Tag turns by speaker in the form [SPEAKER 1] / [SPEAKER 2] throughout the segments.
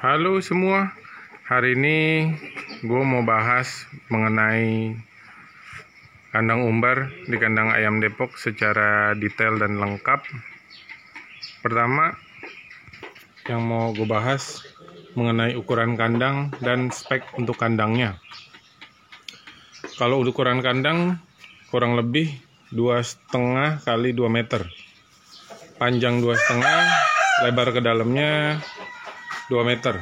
[SPEAKER 1] Halo semua, hari ini gue mau bahas mengenai kandang umbar di kandang ayam Depok secara detail dan lengkap. Pertama, yang mau gue bahas mengenai ukuran kandang dan spek untuk kandangnya. Kalau ukuran kandang kurang lebih 2,5 kali 2 meter, panjang 2,5, lebar ke dalamnya 2 meter.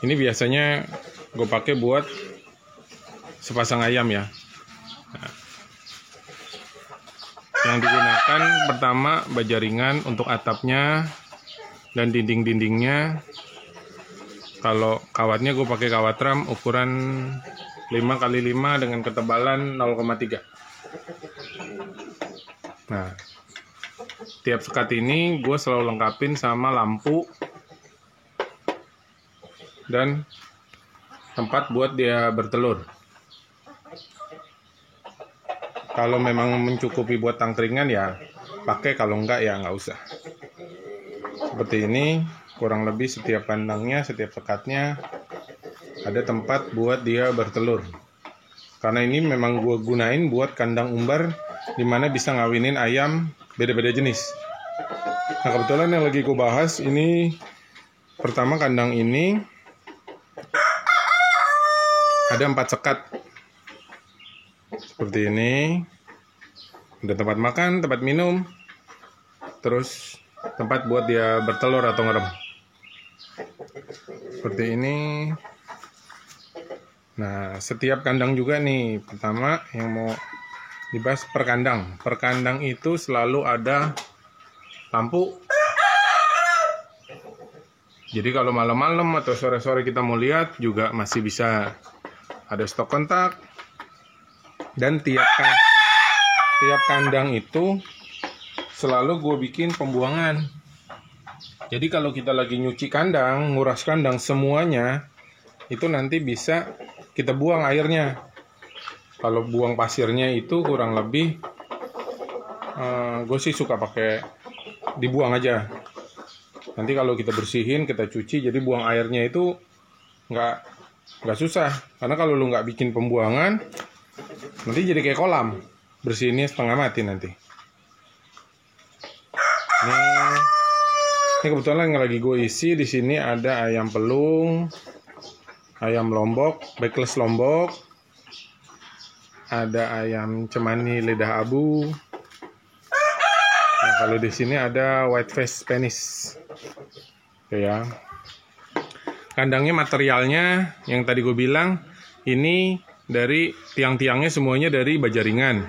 [SPEAKER 1] Ini biasanya gue pakai buat sepasang ayam ya. Nah, yang digunakan pertama baja ringan untuk atapnya dan dinding-dindingnya. Kalau kawatnya gue pakai kawat ram ukuran 5x5 dengan ketebalan 0,3. Nah, tiap sekat ini gue selalu lengkapin sama lampu dan tempat buat dia bertelur. Kalau memang mencukupi buat tangkringan ya pakai, kalau enggak ya nggak usah. Seperti ini, kurang lebih setiap kandangnya, setiap sekatnya ada tempat buat dia bertelur. Karena ini memang gue gunain buat kandang umbar dimana bisa ngawinin ayam beda-beda jenis. Nah, kebetulan yang lagi gue bahas ini, pertama kandang ini ada 4 sekat seperti ini. Ada tempat makan, tempat minum, terus tempat buat dia bertelur atau ngerem seperti ini. Nah, setiap kandang juga nih, pertama yang mau dibahas per kandang. Per kandang itu selalu ada lampu. Jadi kalau malam-malam atau sore-sore kita mau lihat juga masih bisa ada stok kontak. Dan tiap kandang itu selalu gue bikin pembuangan. Jadi kalau kita lagi nyuci kandang, nguras kandang semuanya, itu nanti bisa kita buang airnya. Kalau buang pasirnya itu kurang lebih, gue sih suka pakai dibuang aja. Nanti kalau kita bersihin, kita cuci, jadi buang airnya itu nggak susah. Karena kalau lu nggak bikin pembuangan, nanti jadi kayak kolam, bersihinnya setengah mati nanti. Ini kebetulan yang lagi gue isi di sini ada ayam pelung, ayam lombok, backless lombok, ada ayam cemani lidah abu. Nah, kalau di sini ada white face Spanish. Oke ya. Kandangnya materialnya yang tadi gue bilang, ini dari tiang-tiangnya semuanya dari baja ringan.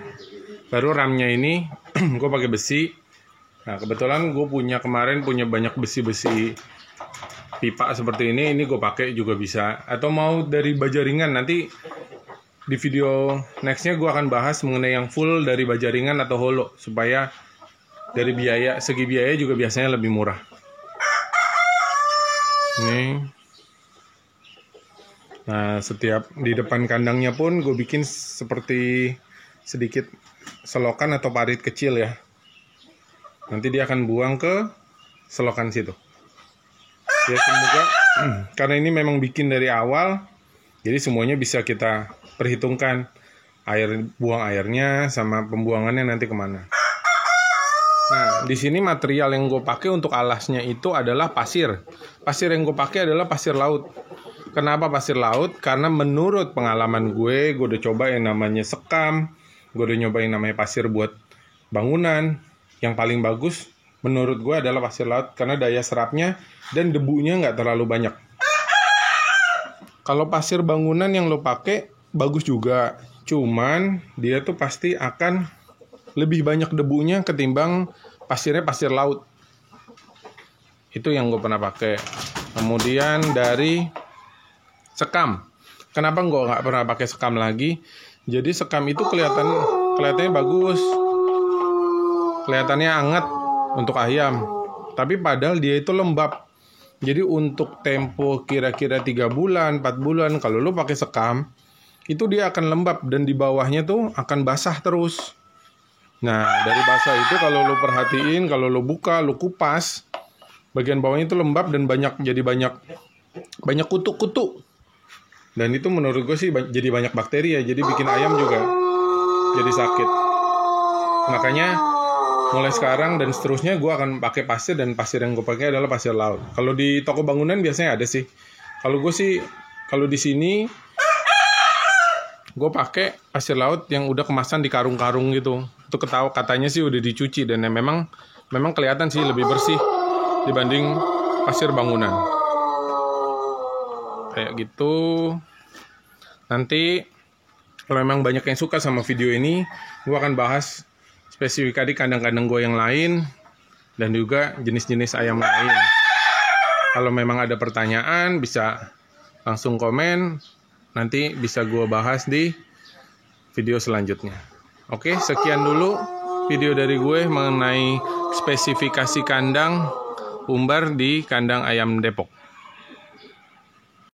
[SPEAKER 1] Baru ramnya ini gue pakai besi. Nah, kebetulan gue kemarin punya banyak besi-besi pipa seperti ini gue pakai juga bisa. Atau mau dari baja ringan, nanti di video nextnya gue akan bahas mengenai yang full dari baja ringan atau holo, supaya dari segi biaya juga biasanya lebih murah. Ini. Nah, setiap di depan kandangnya pun gue bikin seperti sedikit selokan atau parit kecil ya. Nanti dia akan buang ke selokan situ. Ya, semoga karena ini memang bikin dari awal, jadi semuanya bisa kita perhitungkan buang airnya sama pembuangannya nanti kemana. Nah, di sini material yang gue pakai untuk alasnya itu adalah pasir. Pasir yang gue pakai adalah pasir laut. Kenapa pasir laut? Karena menurut pengalaman gue udah coba yang namanya sekam, gue udah nyobain namanya pasir buat bangunan. Yang paling bagus menurut gue adalah pasir laut karena daya serapnya dan debunya nggak terlalu banyak. Kalau pasir bangunan yang lo pakai bagus juga, cuman dia tuh pasti akan lebih banyak debunya ketimbang pasirnya pasir laut. Itu yang gue pernah pakai. Kemudian dari sekam. Kenapa gue nggak pernah pakai sekam lagi? Jadi sekam itu kelihatannya bagus, kelihatannya hangat untuk ayam. Tapi padahal dia itu lembab. Jadi untuk tempo kira-kira 3 bulan, 4 bulan, kalau lo pakai sekam, itu dia akan lembab dan di bawahnya tuh akan basah terus. Nah, dari basah itu kalau lo perhatiin, kalau lo buka, lo kupas, bagian bawahnya itu lembab dan jadi banyak kutu-kutu. Dan itu menurut gue sih jadi banyak bakteri ya, jadi bikin ayam juga jadi sakit. Makanya mulai sekarang dan seterusnya gue akan pakai pasir, dan pasir yang gue pakai adalah pasir laut. Kalau di toko bangunan biasanya ada sih. Kalau gue sih, kalau di sini gue pakai pasir laut yang udah kemasan di karung-karung gitu. Itu katanya sih udah dicuci, dan memang kelihatan sih lebih bersih dibanding pasir bangunan. Kayak gitu. Nanti kalau memang banyak yang suka sama video ini, gue akan bahas spesifikasi kandang-kandang gue yang lain dan juga jenis-jenis ayam lain. Kalau memang ada pertanyaan bisa langsung komen, nanti bisa gue bahas di video selanjutnya. Oke, sekian dulu video dari gue mengenai spesifikasi kandang umbar di kandang ayam Depok.